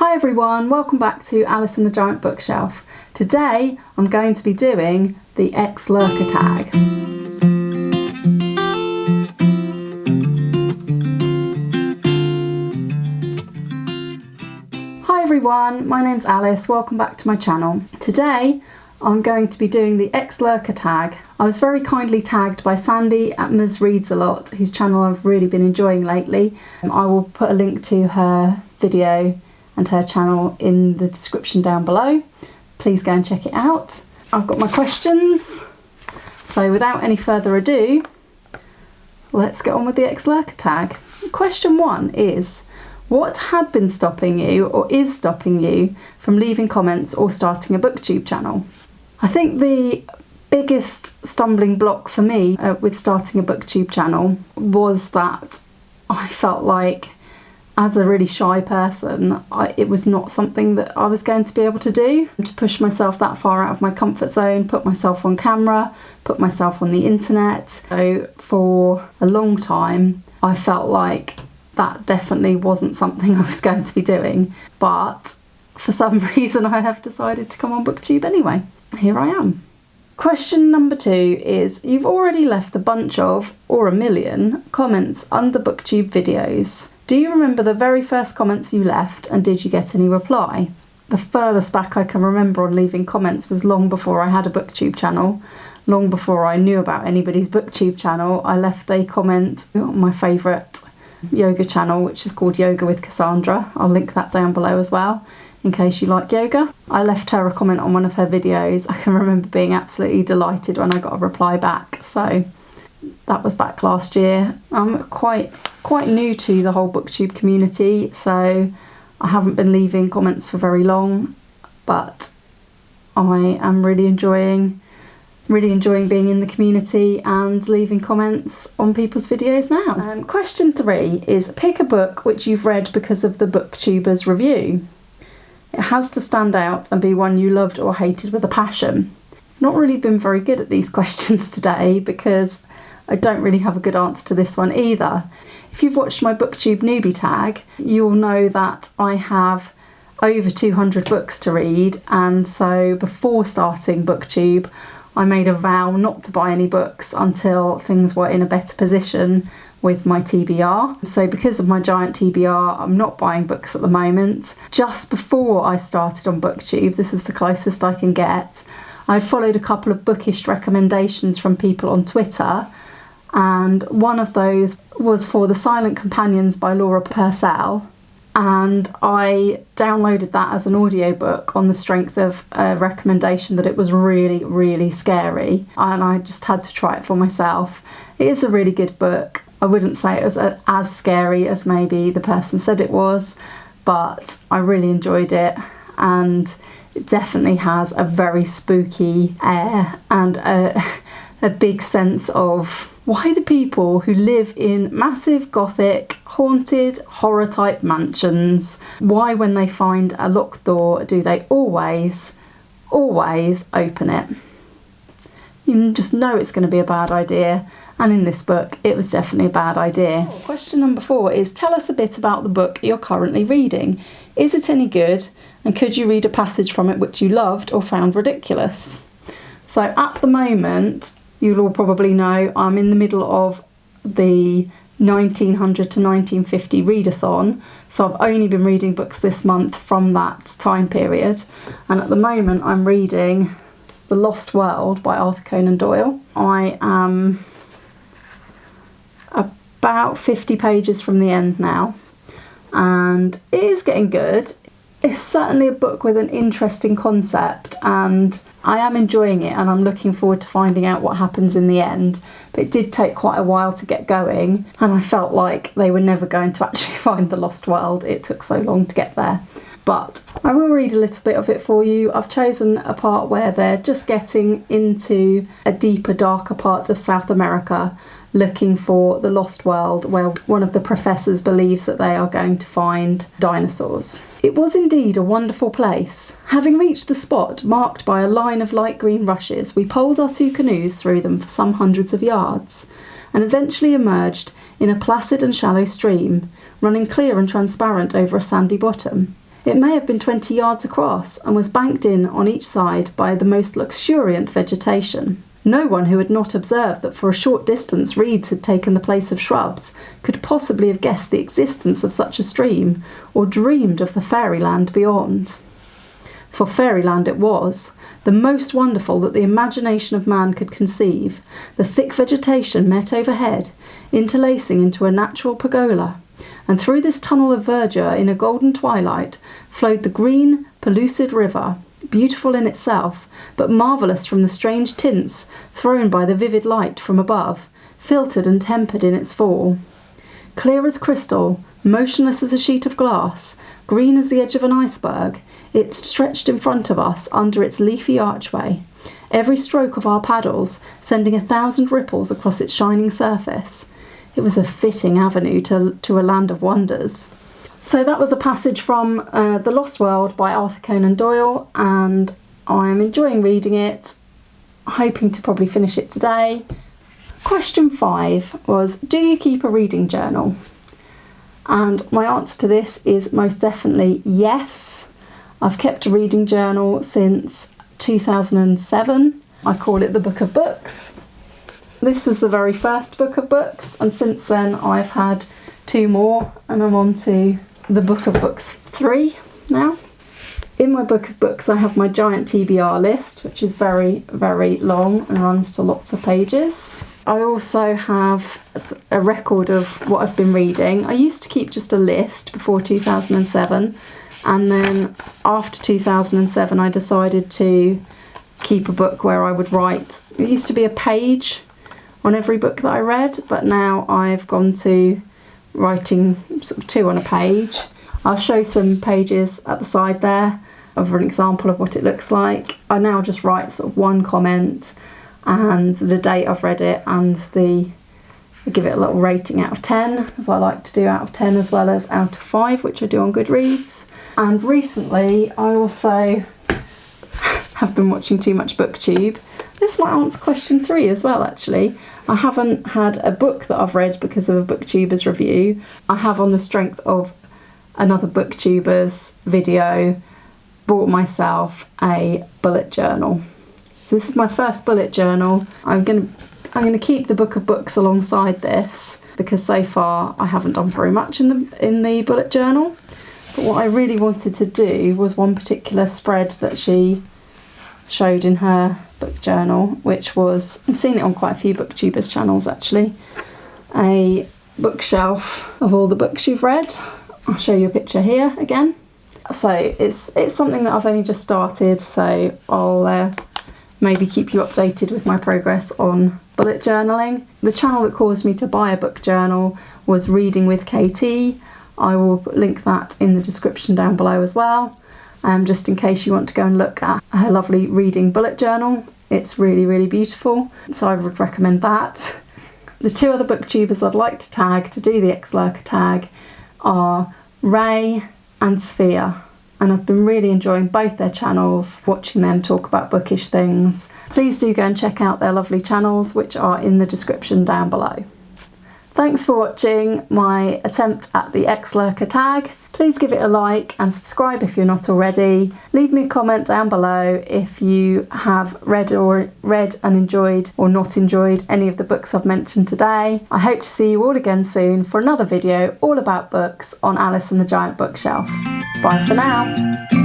Hi everyone, welcome back to Alice and the Giant Bookshelf. Today I'm going to be doing the Ex Lurker Tag. Hi everyone, my name's Alice, welcome back to my channel. Today I'm going to be doing the Ex Lurker Tag. I was very kindly tagged by Sandy at MsReads a lot, whose channel I've really been enjoying lately. I will put a link to her video and her channel in the description down below. Please go and check it out. I've got my questions, so without any further ado, let's get on with the Ex Lurker Tag. Question 1 is, what had been stopping you or is stopping you from leaving comments or starting a booktube channel? I think the biggest stumbling block for me with starting a booktube channel was that I felt like, as a really shy person, it was not something that I was going to be able to do. To push myself that far out of my comfort zone, put myself on camera, put myself on the internet. So for a long time, I felt like that definitely wasn't something I was going to be doing. But for some reason, I have decided to come on Booktube anyway. Here I am. Question number 2 is, you've already left a bunch of, or a million, comments under Booktube videos. Do you remember the very first comments you left, and did you get any reply? The furthest back I can remember on leaving comments was long before I had a Booktube channel, long before I knew about anybody's Booktube channel. I left a comment on my favourite yoga channel, which is called Yoga with Cassandra. I'll link that down below as well, in case you like yoga. I left her a comment on one of her videos. I can remember being absolutely delighted when I got a reply back, so that was back last year. I'm quite new to the whole Booktube community, so I haven't been leaving comments for very long, but I am really enjoying being in the community and leaving comments on people's videos now. Question 3 is, pick a book which you've read because of the Booktubers review. It has to stand out and be one you loved or hated with a passion. Not really been very good at these questions today because I don't really have a good answer to this one either. If you've watched my Booktube newbie tag, you'll know that I have over 200 books to read, and so before starting Booktube, I made a vow not to buy any books until things were in a better position with my TBR. So because of my giant TBR, I'm not buying books at the moment. Just before I started on Booktube, this is the closest I can get, I'd followed a couple of bookish recommendations from people on Twitter, and one of those was for The Silent Companions by Laura Purcell, and I downloaded that as an audiobook on the strength of a recommendation that it was really, really scary, and I just had to try it for myself. It is a really good book. I wouldn't say it was as scary as maybe the person said it was, but I really enjoyed it, and it definitely has a very spooky air and a big sense of, why do people who live in massive gothic, haunted, horror-type mansions, why when they find a locked door do they always open it? You just know it's going to be a bad idea, and in this book it was definitely a bad idea. Question number 4 is, tell us a bit about the book you're currently reading. Is it any good, and could you read a passage from it which you loved or found ridiculous? So at the moment, you'll all probably know I'm in the middle of the 1900 to 1950 readathon, so I've only been reading books this month from that time period, and at the moment I'm reading The Lost World by Arthur Conan Doyle. I am about 50 pages from the end now, and it is getting good. It's certainly a book with an interesting concept, and I am enjoying it, and I'm looking forward to finding out what happens in the end. But it did take quite a while to get going, and I felt like they were never going to actually find the Lost World. It took so long to get there. But I will read a little bit of it for you. I've chosen a part where they're just getting into a deeper, darker part of South America, looking for the Lost World, where one of the professors believes that they are going to find dinosaurs. It was indeed a wonderful place. Having reached the spot marked by a line of light green rushes, we poled our 2 canoes through them for some hundreds of yards, and eventually emerged in a placid and shallow stream, running clear and transparent over a sandy bottom. It may have been 20 yards across and was banked in on each side by the most luxuriant vegetation. No one who had not observed that for a short distance reeds had taken the place of shrubs could possibly have guessed the existence of such a stream or dreamed of the fairyland beyond. For fairyland it was, the most wonderful that the imagination of man could conceive. The thick vegetation met overhead, interlacing into a natural pergola, and through this tunnel of verdure in a golden twilight flowed the green, pellucid river, beautiful in itself, but marvellous from the strange tints thrown by the vivid light from above, filtered and tempered in its fall. Clear as crystal, motionless as a sheet of glass, green as the edge of an iceberg, it stretched in front of us under its leafy archway, every stroke of our paddles sending 1,000 ripples across its shining surface. It was a fitting avenue to a land of wonders. So that was a passage from The Lost World by Arthur Conan Doyle, and I'm enjoying reading it, hoping to probably finish it today. Question 5 was, do you keep a reading journal? And my answer to this is most definitely yes. I've kept a reading journal since 2007. I call it the Book of Books. This was the very first book of books, and since then I've had 2 more, and I'm on to the Book of Books 3 now. In my Book of Books I have my giant TBR list, which is very, very long and runs to lots of pages. I also have a record of what I've been reading. I used to keep just a list before 2007, and then after 2007 I decided to keep a book where I would write. It used to be a page on every book that I read, but now I've gone to writing sort of 2 on a page. I'll show some pages at the side there of an example of what it looks like. I now just write sort of 1 comment and the date I've read it, and I give it a little rating out of 10, as I like to do out of 10 as well as out of 5, which I do on Goodreads. And recently I also have been watching too much Booktube. This might answer question 3 as well, actually. I haven't had a book that I've read because of a Booktubers review. I have, on the strength of another Booktubers video, bought myself a bullet journal. So this is my first bullet journal. I'm gonna keep the Book of Books alongside this because so far I haven't done very much in the bullet journal. But what I really wanted to do was one particular spread that she showed in her book journal, which was, I've seen it on quite a few Booktubers channels actually, a bookshelf of all the books you've read. I'll show you a picture here again. So it's something that I've only just started, so I'll maybe keep you updated with my progress on bullet journaling. The channel that caused me to buy a book journal was ReadingwithKT. I will link that in the description down below as well, just in case you want to go and look at her lovely reading bullet journal. It's really, really beautiful, so I would recommend that. The 2 other booktubers I'd like to tag to do the Ex Lurker tag are Rae and Svea, and I've been really enjoying both their channels, watching them talk about bookish things. Please do go and check out their lovely channels, which are in the description down below. Thanks for watching my attempt at the Ex Lurker tag. Please give it a like and subscribe if you're not already. Leave me a comment down below if you have read and enjoyed or not enjoyed any of the books I've mentioned today. I hope to see you all again soon for another video all about books on Alice and the Giant Bookshelf. Bye for now.